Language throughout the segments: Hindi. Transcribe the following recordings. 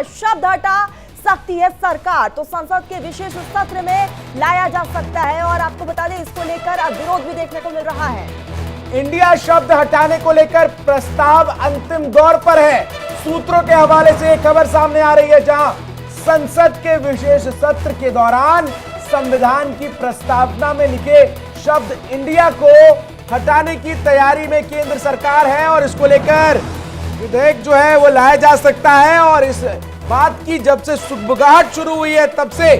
शब्द हटा सकती है सरकार, तो संसद के विशेष सत्र में लाया जा सकता है। और आपको बता दें, इसको लेकर विरोध भी देखने को मिल रहा है। इंडिया शब्द हटाने को लेकर प्रस्ताव अंतिम दौर पर है। सूत्रों के हवाले से एक खबर सामने आ रही है, जहां संसद के विशेष सत्र के दौरान संविधान की प्रस्तावना में लिखे शब्द इंडिया को हटाने की तैयारी में केंद्र सरकार है और इसको लेकर विधेयक जो है वो लाया जा सकता है। और इस बात की जब से सुगबुगाहट शुरू हुई है, तब से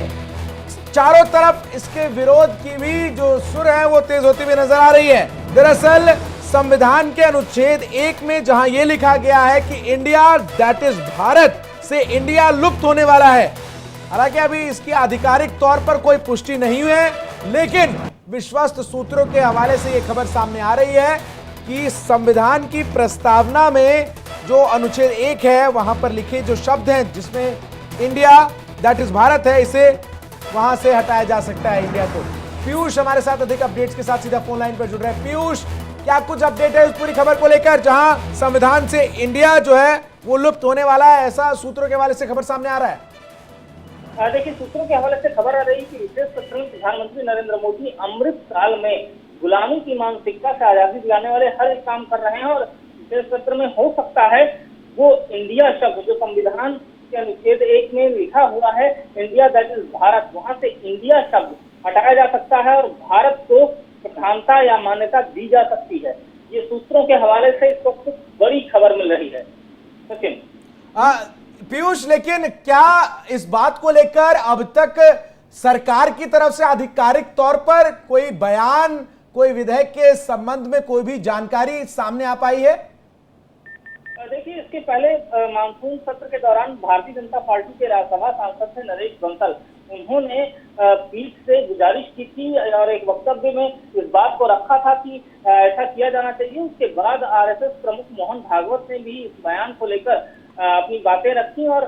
चारों तरफ इसके विरोध की भी जो सुर है वो तेज होती हुई नजर आ रही है। दरअसल संविधान के अनुच्छेद 1 में जहां यह लिखा गया है कि इंडिया दैट इज भारत से इंडिया लुप्त होने वाला है। हालांकि अभी इसकी आधिकारिक तौर पर कोई पुष्टि नहीं हुई है, लेकिन विश्वस्त सूत्रों के हवाले से यह खबर सामने आ रही है कि संविधान की प्रस्तावना में जो अनुच्छेद 1 है वहां पर लिखे जो शब्द हैं जिसमें इंडिया दैट इज भारत है, इसे वहां से हटाया जा सकता है इंडिया को। पीयूष हमारे साथ अधिक अपडेट्स के साथ सीधा फोन लाइन पर जुड़ रहे हैं। पीयूष, क्या कुछ अपडेट है उस पूरी खबर को लेकर, जहां संविधान से इंडिया जो है वो लुप्त होने वाला है, ऐसा सूत्रों के हवाले से खबर सामने आ रहा है? देखिए, सूत्रों के हवाले से खबर आ रही है कि विशेष सत्र में प्रधानमंत्री नरेंद्र मोदी अमृत काल में गुलामी की मानसिकता से आजादी दिलाने वाले हर एक काम कर रहे हैं। और विशेष सत्र में हो सकता है वो इंडिया शब्द जो संविधान के अनुच्छेद 1 में लिखा हुआ है, इंडिया दैट इज भारत, वहां से इंडिया शब्द हटाया जा सकता है और भारत को प्रधानता या मान्यता दी जा सकती है। ये सूत्रों के हवाले से इस वक्त बड़ी खबर मिल रही है। सचिन, पीयूष, लेकिन क्या इस बात को लेकर अब तक सरकार की तरफ से आधिकारिक तौर पर कोई बयान, कोई विधेयक के संबंध में कोई भी जानकारी सामने आ पाई है? देखिए, इसके पहले मानसून सत्र के दौरान भारतीय जनता पार्टी के राज्यसभा सांसद थे नरेश बंसल, उन्होंने पीठ से गुजारिश की थी और एक वक्तव्य में इस बात को रखा था कि ऐसा किया जाना चाहिए। उसके बाद आरएसएस प्रमुख मोहन भागवत ने भी इस बयान को लेकर अपनी बातें रखी और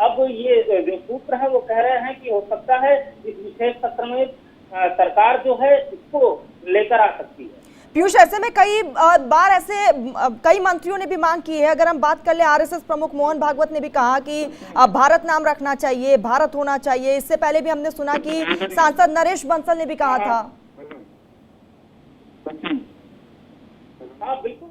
अब ये जो सूत्र है वो कह रहे हैं कि हो सकता है इस विशेष सत्र में सरकार जो है इसको लेकर आ सकती है। पीयूष, ऐसे में कई बार ऐसे कई मंत्रियों ने भी मांग की है। अगर हम बात कर ले, आरएसएस प्रमुख मोहन भागवत ने भी कहा कि भारत नाम रखना चाहिए, भारत होना चाहिए। इससे पहले भी हमने सुना कि सांसद नरेश बंसल ने भी कहा था। हाँ, बिल्कुल,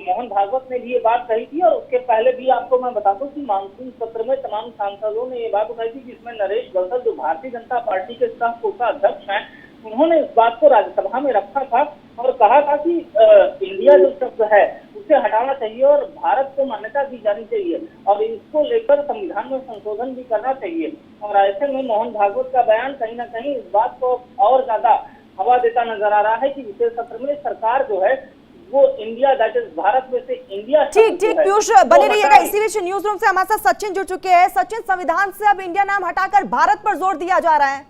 मोहन भागवत ने भी ये बात कही थी और उसके पहले भी आपको मैं बता दूं कि मानसून सत्र में तमाम सांसदों ने ये बात उठाई थी, जिसमें नरेश बंसल जो भारतीय जनता पार्टी के सह कोषाध्यक्ष हैं, उन्होंने इस बात को राज्यसभा में रखा था और कहा था कि इंडिया जो शब्द है उसे हटाना चाहिए और भारत को मान्यता दी जानी चाहिए और इसको लेकर संविधान में संशोधन भी करना चाहिए। और ऐसे में मोहन भागवत का बयान कहीं ना कहीं इस बात को और ज्यादा हवा देता नजर आ रहा है कि विशेष सत्र में सरकार जो है वो इंडिया दैट इज भारत में से इंडिया। ठीक पीयूष, बने रहिएगा। इसी बीच न्यूज रूम से हमारे साथ सचिन जुड़ चुके हैं। सचिन, संविधान से अब इंडिया नाम हटाकर भारत पर जोर दिया जा रहा है।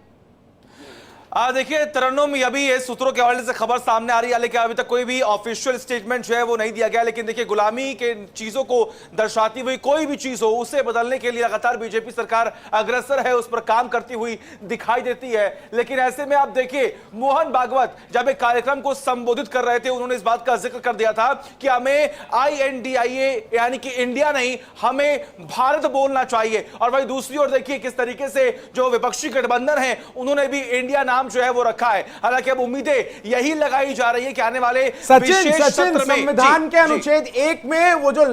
देखिए तरन्नुम, अभी ये सूत्रों के हवाले से खबर सामने आ रही है, लेकिन अभी तक कोई भी ऑफिशियल स्टेटमेंट जो है वो नहीं दिया गया। लेकिन देखिए, गुलामी के चीजों को दर्शाती हुई कोई भी चीज हो उसे बदलने के लिए लगातार बीजेपी सरकार अग्रसर है, उस पर काम करती हुई दिखाई देती है। लेकिन ऐसे में आप देखिए, मोहन भागवत जब एक कार्यक्रम को संबोधित कर रहे थे, उन्होंने इस बात का जिक्र कर दिया था कि हमें INDIA यानी कि इंडिया नहीं, हमें भारत बोलना चाहिए। और वही दूसरी ओर देखिए किस तरीके से जो विपक्षी गठबंधन है उन्होंने भी इंडिया नाम जो है वो रखा है। हालांकि अब उम्मीदें यही लगाई जा रही है कि आने वाले सचिन संविधान के अनुच्छेद 1 में वो जो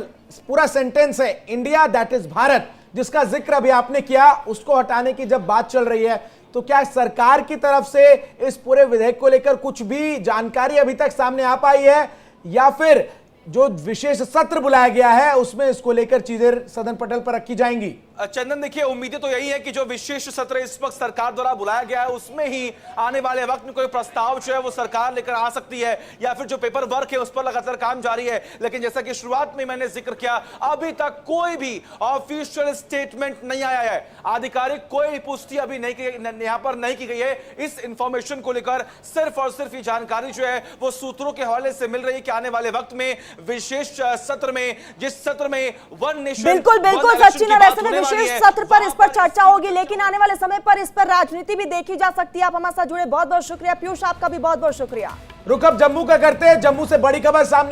पूरा सेंटेंस है इंडिया दैट इज भारत, जिसका जिक्र अभी आपने किया, उसको हटाने की जब बात चल रही है, तो क्या सरकार की तरफ से इस पूरे विधेयक को लेकर कुछ भी जानकारी अभी तक सामने आ पाई है, या फिर जो विशेष सत्र बुलाया गया है उसमें इसको लेकर चीजें सदन पटल पर रखी जाएंगी? चंदन, देखिए उम्मीदें तो यही है कि जो विशेष सत्र इस वक्त सरकार द्वारा बुलाया गया है उसमें ही आने वाले वक्त में कोई प्रस्ताव जो है वो सरकार लेकर आ सकती है, या फिर जो पेपर वर्क है उस पर लगातार काम जारी है। लेकिन जैसा कि शुरुआत में मैंने जिक्र किया, अभी तक कोई भी ऑफिशियल स्टेटमेंट नहीं आया है, आधिकारिक कोई पुष्टि अभी यहां पर नहीं की गई है। इस इंफॉर्मेशन को लेकर सिर्फ और सिर्फ ये जानकारी जो है वो सूत्रों के हवाले से मिल रही है कि आने वाले वक्त में विशेष सत्र में, जिस सत्र में वन नेशन बिल्कुल सचिन, और ऐसे में विशेष सत्र पर इस पर चर्चा होगी, लेकिन आने वाले समय पर इस पर राजनीति भी देखी जा सकती है। आप हमारे साथ जुड़े, बहुत बहुत शुक्रिया। पीयूष, आपका भी बहुत बहुत शुक्रिया। रुक अब जम्मू का करते हैं। जम्मू से बड़ी खबर सामने